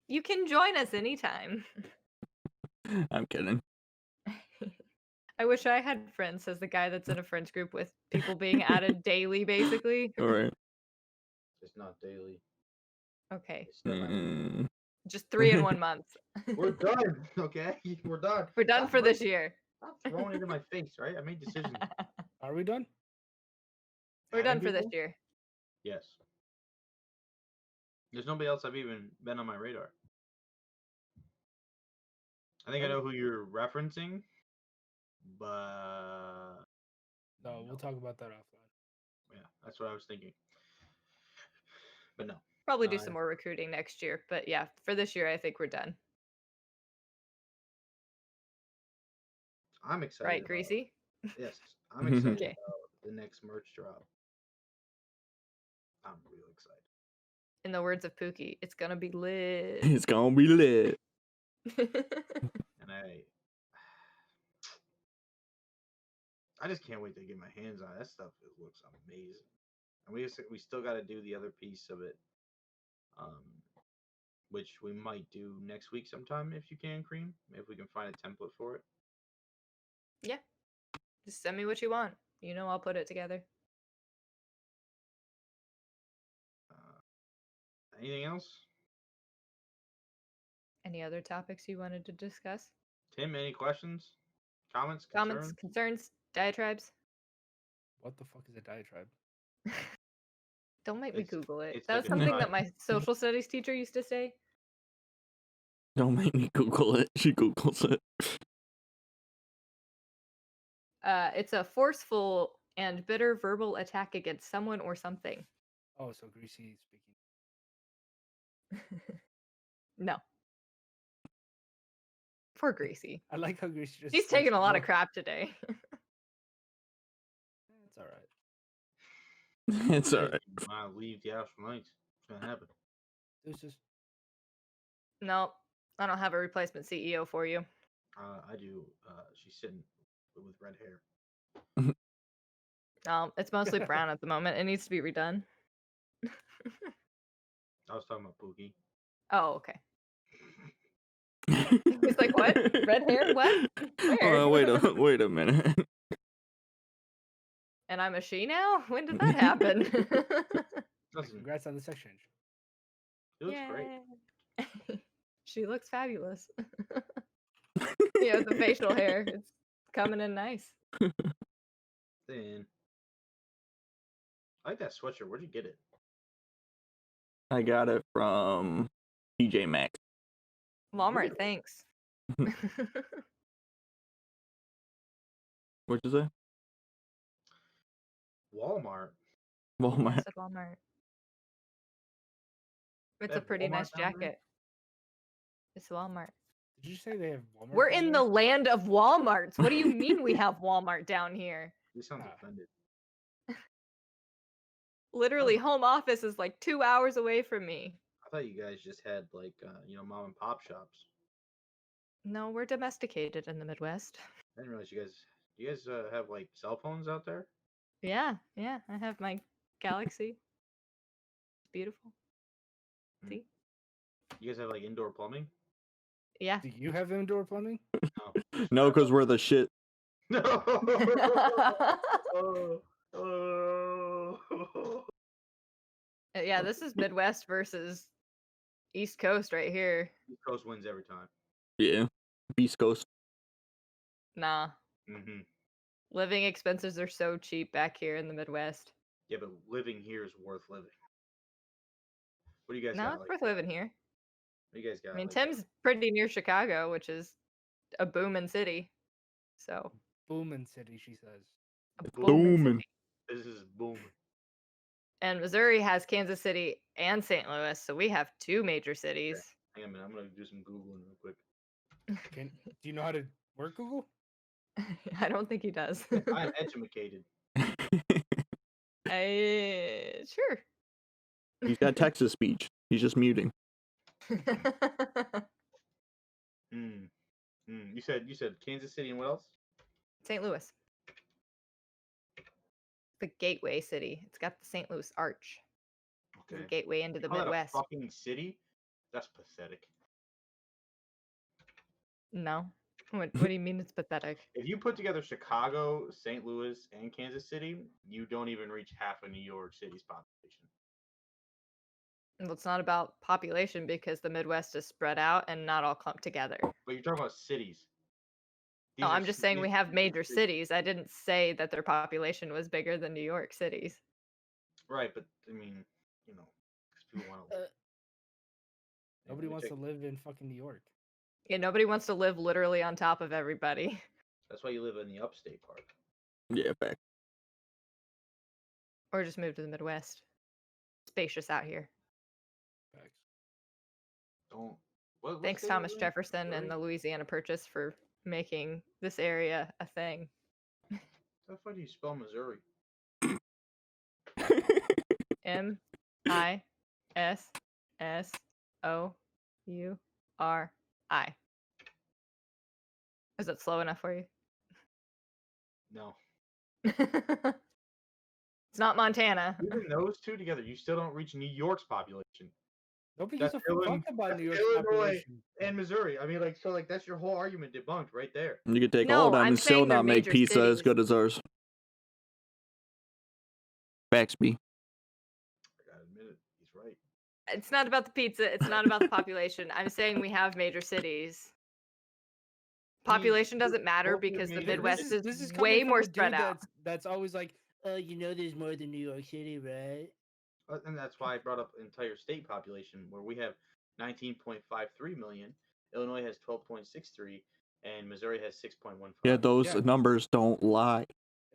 You can join us anytime. I'm kidding. I wish I had friends, says the guy that's in a friends group with people being added daily, basically. All right. It's not daily. Okay. It's still not. Just 3 in 1 month. We're done, okay? We're done. We're done Stop for this year. Stop throwing it in my face, right? I made decisions. Are we done? We're done Adding for this people? year. Yes. There's nobody else I've even been on my radar. I think I know who you're referencing, but No, we'll talk about that offline. Yeah, that's what I was thinking. But no. Probably do some more recruiting next year. But yeah, for this year, I think we're done. I'm excited. Right, Greasy? Yes, I'm excited Okay. about the next merch drop. I'm real excited. In the words of Pookie, it's gonna be lit. It's gonna be lit. And I just can't wait to get my hands on it. That stuff. It looks amazing. And we still got to do the other piece of it, which we might do next week sometime if you can, Cream. If we can find a template for it. Yeah. Just send me what you want. You know I'll put it together. Anything else? Any other topics you wanted to discuss? Tim, any questions? Comments? Comments, concerns, diatribes? What the fuck is a diatribe? Don't make me Google it. it's That like was a something tribe. that my social studies teacher used to say. Don't make me Google it. She Googles it. It's a forceful and bitter verbal attack against someone or something. Oh, so Greasy speaking. No. Poor Greasy. I like how Greasy just. He's taking a lot of crap today. It's all right. It's alright. I'll leave the house for nights. What's gonna happen? It's just. No, I don't have a replacement CEO for you. I do. She's sitting with red hair. It's mostly brown at the moment. It needs to be redone. I was talking about Pookie. Oh, okay. He's like, what? Red hair? What? Where? Wait a minute. And I'm a she now? When did that happen? Congrats on this exchange. It looks great. She looks fabulous. The facial hair. It's coming in nice. Then I like that sweatshirt. Where'd you get it? I got it from TJ Maxx. Walmart, thanks. What'd you say? Walmart. I Walmart. said Walmart. It's They a have pretty Walmart nice down there? jacket. It's Walmart. Did you say they have Walmart? We're down in there? the land of Walmarts. What do you mean we have Walmart down here? You sound Ah. offended. Literally, home office is like 2 hours away from me. I thought you guys just had like mom and pop shops. No, we're domesticated in the Midwest. I didn't realize you guys. Do you guys have like cell phones out there? Yeah, I have my Galaxy. It's beautiful. Hmm. See? You guys have like indoor plumbing? Yeah. Do you have indoor plumbing? No. No, because we're the shit. No. Oh. Yeah, this is Midwest versus East Coast right here. East Coast wins every time. Yeah. Beast Coast. Nah. Mm-hmm. Living expenses are so cheap back here in the Midwest. Yeah, but living here is worth living. What do you guys No, got? it's Like, worth living here. what do you guys got? I mean, like, Tim's pretty near Chicago, which is a booming city. So, Boomin' City, she says. a Booming. city. This is booming. And Missouri has Kansas City and St. Louis, so we have two major cities. Hang on a minute. I'm gonna do some googling real quick. Do you know how to work Google? I don't think he does. I'm educated. Sure. He's got Texas speech. He's just muting. You said Kansas City and what else? St. Louis. The gateway city. It's got the St. Louis Arch. The gateway into the Call that a Midwest. fucking city? That's pathetic. No. What do you mean it's pathetic? If you put together Chicago, St. Louis, and Kansas City, you don't even reach half of New York City's population. Well, it's not about population because the Midwest is spread out and not all clumped together. But you're talking about cities. No, I'm just saying we have major cities. I didn't say that their population was bigger than New York City's. Right, but I mean, 'cause people want to. Nobody wants to live in fucking New York. Yeah, nobody wants to live literally on top of everybody. That's why you live in the upstate part. Yeah, back. Or just move to the Midwest. Spacious out here. Facts. Don't. What Thanks, state are Thomas you in? Jefferson and the Missouri? Louisiana Purchase for making this area a thing. How the fuck do you spell Missouri? MISSOURI. Is that slow enough for you? No. It's not Montana. Even those two together, you still don't reach New York's population. Nobody That's gives a fuck about that's New York's Illinois population. and Missouri. I mean, like, so, like, that's your whole argument debunked right there. You could take No, all of them I'm and still saying they're not make major pizza as cities. good as ours. Facts, B. I gotta admit it, he's right. It's not about the pizza. It's not about the population. I'm saying we have major cities. Population doesn't matter both your because the major- Midwest This is is coming way from more a dude spread out. That's always like, you know, there's more than New York City, right? And that's why I brought up entire state population, where we have 19.53 million, Illinois has 12.63, and Missouri has 6.15. Yeah, those Yeah. numbers don't lie.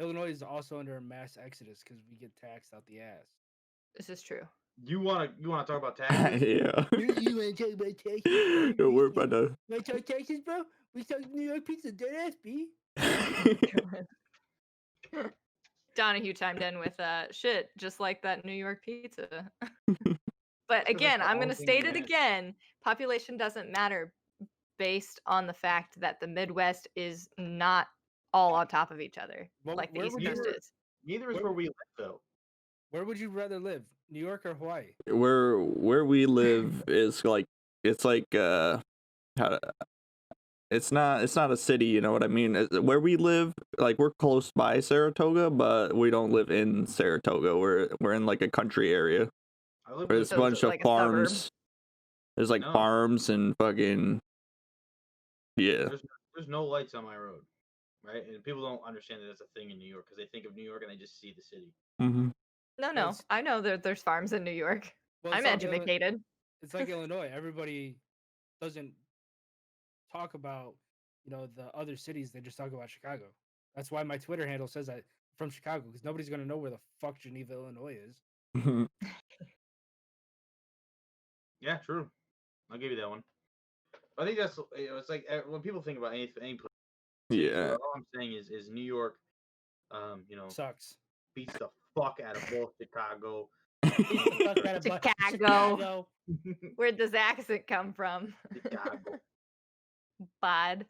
Illinois is also under a mass exodus because we get taxed out the ass. This is true. You wanna talk about taxes? Yeah. You want to talk about taxes? Don't worry about that. Want to talk taxes, bro? We talk New York pizza, dead ass, B. Donahue chimed in with shit, just like that New York pizza. Because But that's again, the I'm only going to thing state we it had. again. Population doesn't matter based on the fact that the Midwest is not all on top of each other Well, like the where East would Coast you- is. Neither is Where- where we live, though. Where would you rather live, New York or Hawaii? Where we live is like it's like it's not a city, you know what I mean? Where we live, like we're close by Saratoga, but we don't live in Saratoga. We're in like a country area. I live There's So a is bunch it of like a suburb? farms. There's like No. farms and fucking yeah. There's no lights on my road, right? And people don't understand that that's a thing in New York because they think of New York and they just see the city. Mm-hmm. No, Well, no. it's- I know that there's farms in New York. Well, I'm it's like educated. It's like Illinois. Everybody doesn't talk about, you know, the other cities. They just talk about Chicago. That's why my Twitter handle says that from Chicago, because nobody's gonna know where the fuck Geneva, Illinois is. Yeah, true. I'll give you that one. I think that's it's like when people think about any place. Yeah. All I'm saying is New York, you know, Sucks. beats the fuck out of both Chicago. Fuck out of Chicago. Where'd this accent come from? Chicago. Bad.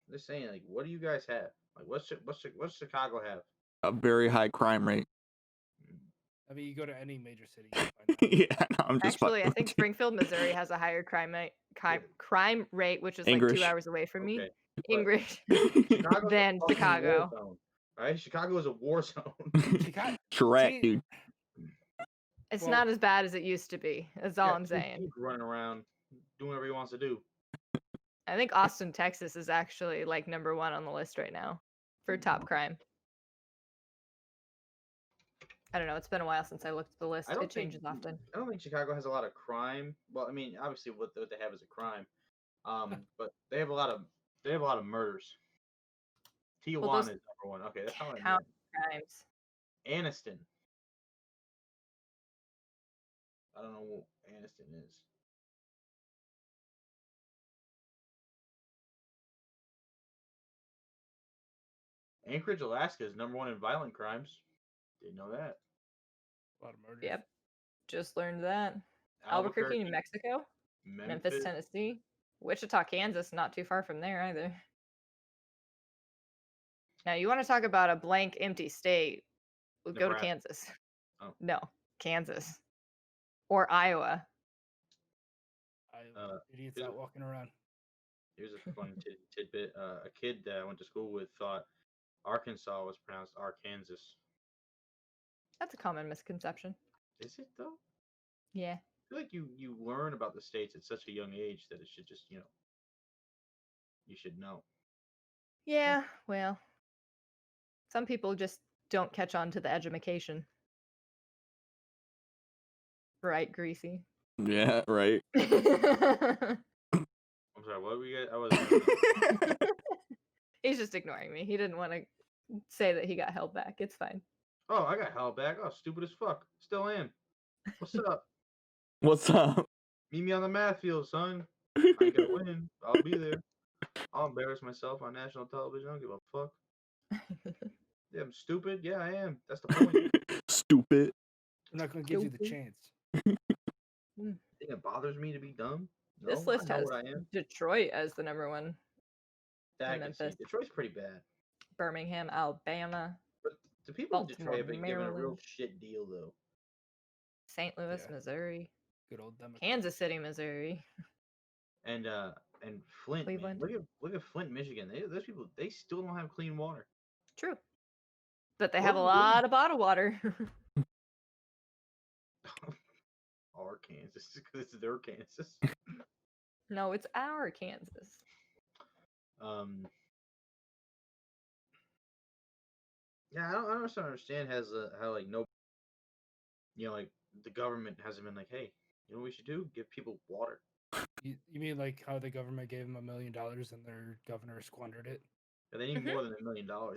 They're saying, like, what do you guys have? Like, what's Chicago have? A very high crime rate. I mean, you go to any major city. You'll find out. Yeah, no, I'm just Actually, I fucking think with Springfield, Missouri has a higher crime rate, which is like English. 2 hours away from me. Okay, but English. you. Chicago's a Than fucking Chicago. war zone, right? Chicago is a war zone. Chicago. Shrek, See, dude. It's Well- not as bad as it used to be. That's all Yeah, I'm saying. Keep running around, doing whatever he wants to do. I think Austin, Texas is actually like number 1 on the list right now for top crime. I don't know. It's been a while since I looked at the list. I don't It changes think, often. I don't think Chicago has a lot of crime. Well, I mean, obviously, what they have is a crime. But they have a lot of murders. Tijuana those is number 1. Okay, that's how I count know. crimes. Anniston. I don't know what Anniston is. Anchorage, Alaska is number 1 in violent crimes. Didn't know that. A lot of murders. Yep. Just learned that. Albuquerque, New Mexico. Memphis, Tennessee. Wichita, Kansas, not too far from there either. Now, you want to talk about a blank, empty state? We'll go to Nebraska. Kansas. Oh. No, Kansas. Or Iowa. Idiots here's out a- walking around. Here's a fun tidbit. A kid that I went to school with thought Arkansas was pronounced Arkansas. That's a common misconception. Is it though? Yeah. I feel like you learn about the states at such a young age that it should just, you should know. Yeah, well, some people just don't catch on to the edumacation. Right, Greasy? Yeah, right. I'm sorry, what were you guys? I was He's just ignoring me. He didn't want to say that he got held back. It's fine. Oh, I got held back. Oh, stupid as fuck. Still am. What's up? What's up? Meet me on the math field, son. I ain't gonna win. I'll be there. I'll embarrass myself on national television. I don't give a fuck. Yeah, I'm stupid. Yeah, I am. That's the point. Stupid. I'm not going to give you the Stupid. chance. Think it bothers me to be dumb? No, This list I know has what I am. Detroit as the #1. That I can see. Memphis. Detroit's pretty bad. Birmingham, Alabama, But the people in Baltimore, Detroit have been given a real Maryland. shit deal, though. St. Louis, Yeah. Missouri, Good old Democrat. Kansas City, Missouri. And Flint, man. Cleveland. Look at Flint, Michigan. Those people, they still don't have clean water. True. But they What have a are we doing? lot of bottled water. Our Kansas, because it's their Kansas. No, it's our Kansas. Yeah, I don't understand how like no, like the government hasn't been like, hey, you know what we should do? Give people water. You mean like how the government gave them $1 million and their governor squandered it? Yeah, they need more than $1 million though.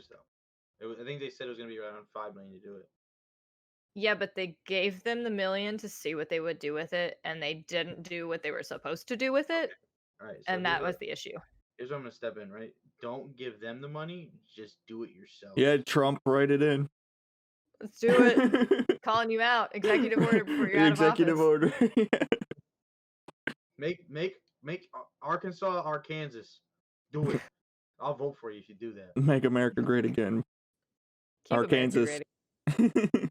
I think they said it was gonna be around $5 million to do it. Yeah, but they gave them the $1 million to see what they would do with it, and they didn't do what they were supposed to do with it, All right, so and that was the issue. here's where I'm gonna step in. Right, don't give them the money. Just do it yourself. Yeah, Trump, write it in. Let's do it. Calling you out. Executive order before you're out of office. Executive order. Make Arkansas our Kansas. Do it. I'll vote for you if you do that. Make America great again. Keep America Arkansas. great.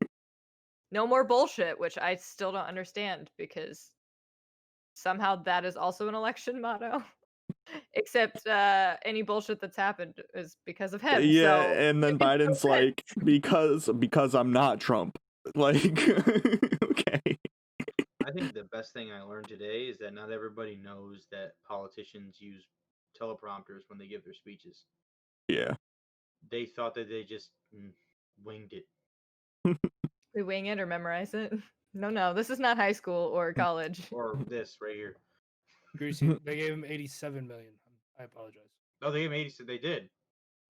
No more bullshit, which I still don't understand because somehow that is also an election motto. Except any bullshit that's happened is because of him. Yeah, so and then Biden's like, because I'm not Trump. Like, okay. I think the best thing I learned today is that not everybody knows that politicians use teleprompters when they give their speeches. Yeah. They thought that they just winged it. we wing it or memorize it. No, this is not high school or college. Or this right here. Greasy, they gave him $87 million. I apologize. No, they gave him 80. So they did.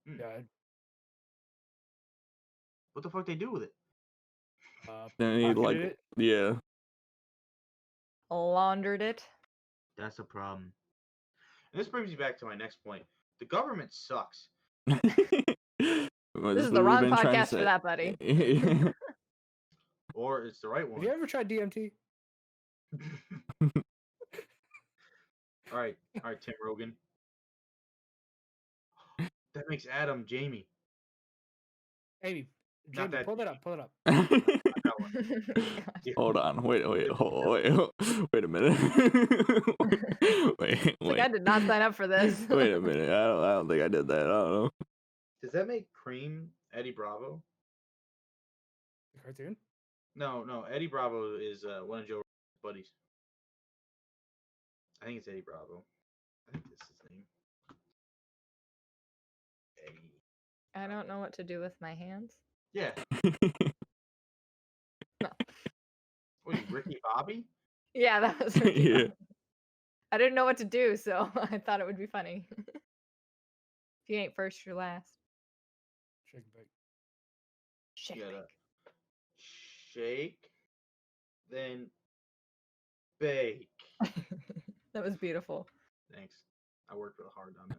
Yeah. What the fuck they do with it? Then he like, it. yeah. Laundered it. That's a problem. And this brings me back to my next point. The government sucks. This is the wrong podcast for that, buddy. Or it's the right one. Have you ever tried DMT? All right, Tim Rogan. That makes Adam Jamie. Amy, Not Jamie, that- pull it up. Hold on. Wait a minute. wait. Like, I did not sign up for this. Wait a minute. I don't think I did that. I don't know. Does that make Cream Eddie Bravo? The cartoon? No. Eddie Bravo is one of Joe Rogan's buddies. I think it's Eddie Bravo. I think this is his name. Eddie. I don't know what to do with my hands. Yeah. No. What are you, Ricky Bobby? Yeah, that was Ricky Yeah. Bobby. I didn't know what to do, so I thought it would be funny. If you ain't first, you're last. Shake and bake. Shake, You gotta bake. shake, then bake. That was beautiful. Thanks. I worked real hard on it.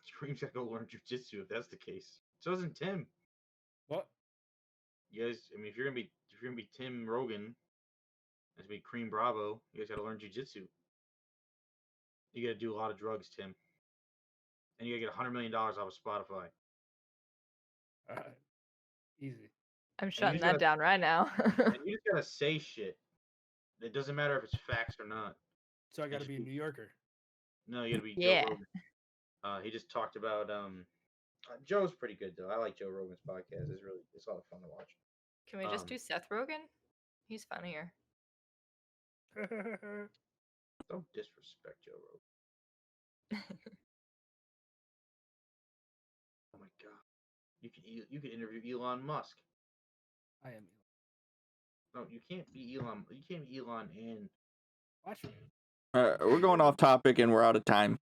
Scream's gotta go learn jujitsu if that's the case. So isn't Tim. What? You guys, I mean, if you're gonna be Tim Rogan, that's gonna be Cream Bravo. You guys gotta learn jujitsu. You gotta do a lot of drugs, Tim, and you gotta get $100 million off of Spotify. Easy. I'm shutting just that gotta- down right now. And you just gotta say shit. It doesn't matter if it's facts or not. So I got to be a New Yorker. No, you gotta be Yeah. Joe Rogan. He just talked about Joe's pretty good though. I like Joe Rogan's podcast. It's a lot of fun to watch. Can we just do Seth Rogen? He's funnier. Don't disrespect Joe Rogan. Oh my god. You could interview Elon Musk. I am. No, you can't be Elon. You can't be Elon and Watch me. We're going off topic and we're out of time.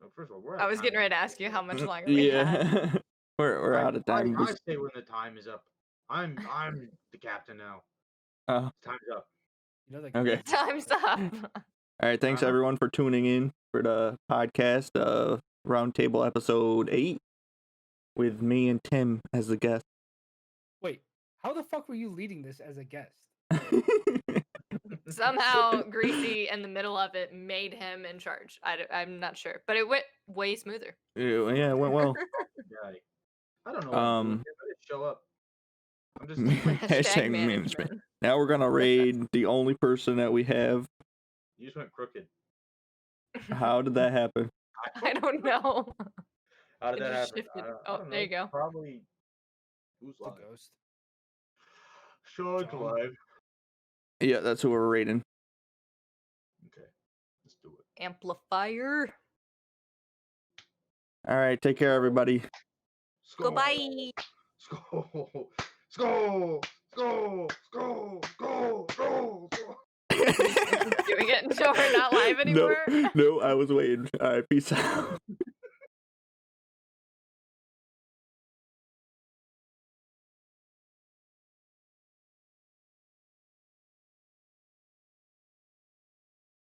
no, first of all, I was getting ready to ask you how much longer we had. Yeah. We're out of time. I say when the time is up. I'm the captain now. Oh, Time's up. You know that Okay. Time's up. all right. Thanks everyone for tuning in for the podcast, Roundtable episode 8, with me and Tim as the guest. Wait, how the fuck were you leading this as a guest? Somehow, Greasy in the middle of it made him in charge. I'm not sure, but it went way smoother. Yeah, it went well. Yeah, I don't know. What I'm doing. I didn't show up. I'm just Hashtag management. Now we're gonna raid the only person that we have. You just went crooked. How did that happen? I don't know. How did It that just happen? shifted. I Oh, don't there you know. go. Probably. Who's The live? ghost. Sean's John. live. Yeah, that's who we're raiding. Okay, let's do it. Amplifier. All right, take care, everybody. Goodbye. Skull. Skull. Skull. Skull. Skull. Skull. Doing it until we're not live anymore. No, I was waiting. All right, peace out.